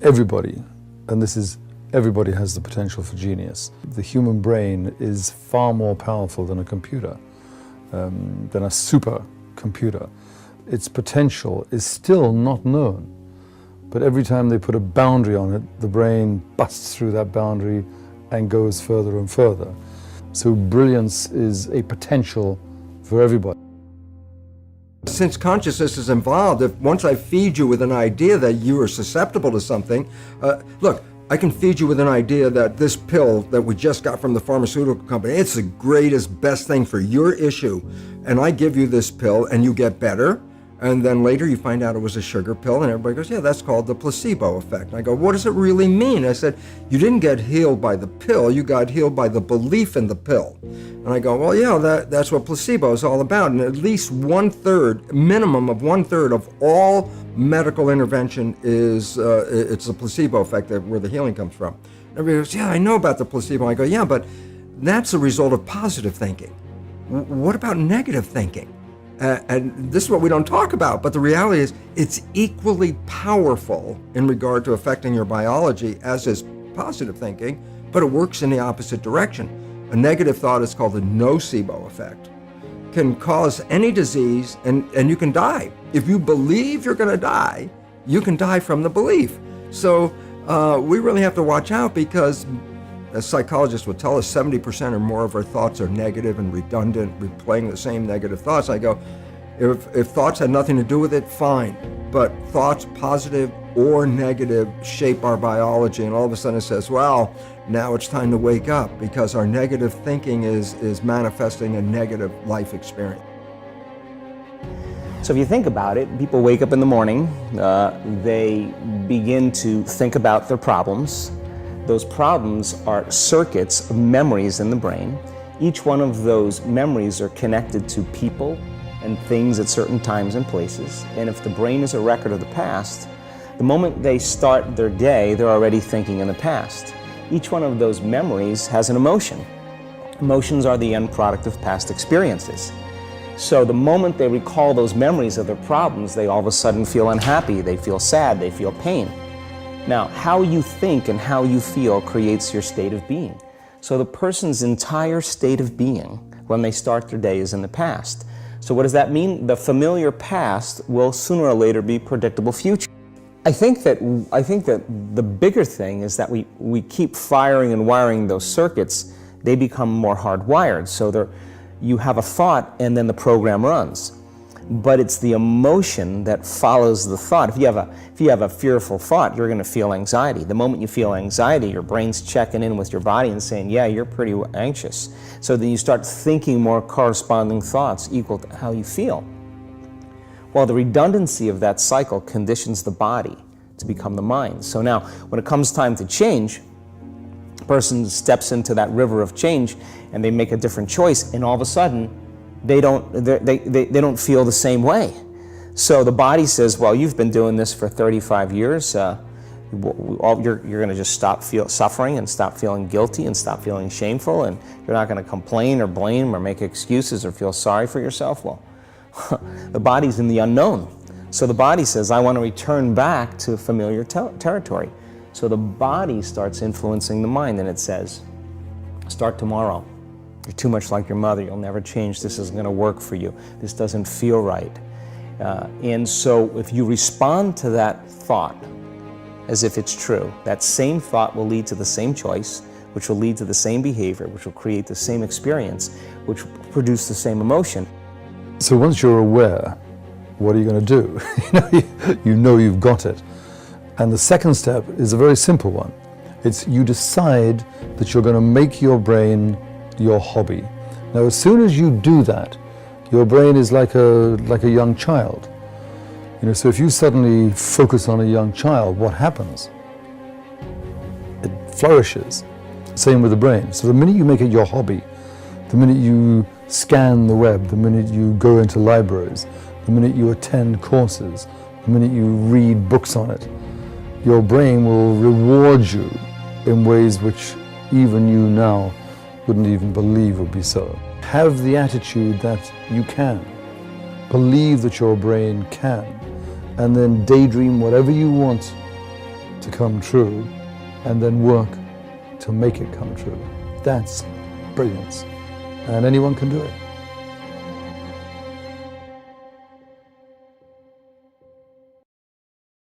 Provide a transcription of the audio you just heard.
everybody, and everybody has the potential for genius. The human brain is far more powerful than a computer, than a supercomputer. Its potential is still not known, but every time they put a boundary on it, the brain busts through that boundary and goes further and further. So brilliance is a potential for everybody. Since consciousness is involved, if once I feed you with an idea that you are susceptible to something, look, I can feed you with an idea that this pill that we just got from the pharmaceutical company, it's the greatest, best thing for your issue. And I give you this pill and you get better. And then later you find out it was a sugar pill and everybody goes, yeah, that's called the placebo effect. And I go, what does it really mean? I said, you didn't get healed by the pill, you got healed by the belief in the pill. And I go, well, yeah, that's what placebo is all about. And at least 1/3, minimum of 1/3 of all medical intervention is, it's the placebo effect where the healing comes from. Everybody goes, yeah, I know about the placebo. I go, yeah, but that's a result of positive thinking. What about negative thinking? And this is what we don't talk about, but the reality is it's equally powerful in regard to affecting your biology as is positive thinking, but it works in the opposite direction. A negative thought is called the nocebo effect. Can cause any disease and you can die. If you believe you're going to die, you can die from the belief. So we really have to watch out because, as psychologists would tell us, 70% or more of our thoughts are negative and redundant, replaying the same negative thoughts. I go, if thoughts had nothing to do with it, fine. But thoughts, positive or negative, shape our biology. And all of a sudden it says, well, now it's time to wake up because our negative thinking is manifesting a negative life experience. So if you think about it, people wake up in the morning, they begin to think about their problems. Those problems are circuits of memories in the brain. Each one of those memories are connected to people and things at certain times and places. And if the brain is a record of the past, the moment they start their day, they're already thinking in the past. Each one of those memories has an emotion. Emotions are the end product of past experiences. So the moment they recall those memories of their problems, they all of a sudden feel unhappy, they feel sad, they feel pain. Now, how you think and how you feel creates your state of being. So the person's entire state of being when they start their day is in the past. So what does that mean? The familiar past will sooner or later be predictable future. I think that the bigger thing is that we keep firing and wiring those circuits. They become more hardwired. So you have a thought and then the program runs. But it's the emotion that follows the thought. If you have a fearful thought, you're going to feel anxiety. The moment you feel anxiety, your brain's checking in with your body and saying, yeah, you're pretty anxious. So then you start thinking more corresponding thoughts equal to how you feel. Well, the redundancy of that cycle conditions the body to become the mind. So now, when it comes time to change, a person steps into that river of change and they make a different choice, and all of a sudden, they don't feel the same way. So the body says, well, you've been doing this for 35 years. You're going to just stop suffering and stop feeling guilty and stop feeling shameful, and you're not going to complain or blame or make excuses or feel sorry for yourself. Well, the body's in the unknown. So the body says, I want to return back to familiar territory. So the body starts influencing the mind, and it says, start tomorrow. You're too much like your mother. You'll never change. This isn't going to work for you. This doesn't feel right. And so if you respond to that thought as if it's true, that same thought will lead to the same choice, which will lead to the same behavior, which will create the same experience, which will produce the same emotion. So once you're aware, what are you going to do? You know you've got it. And the second step is a very simple one. It's you decide that you're going to make your brain your hobby. Now, as soon as you do that, your brain is like a young child. So if you suddenly focus on a young child, what happens? It flourishes. Same with the brain. So the minute you make it your hobby, the minute you scan the web, the minute you go into libraries, the minute you attend courses, the minute you read books on it, your brain will reward you in ways which even you now wouldn't even believe would be so. Have the attitude that you can. Believe that your brain can. And then daydream whatever you want to come true and then work to make it come true. That's brilliance. And anyone can do it.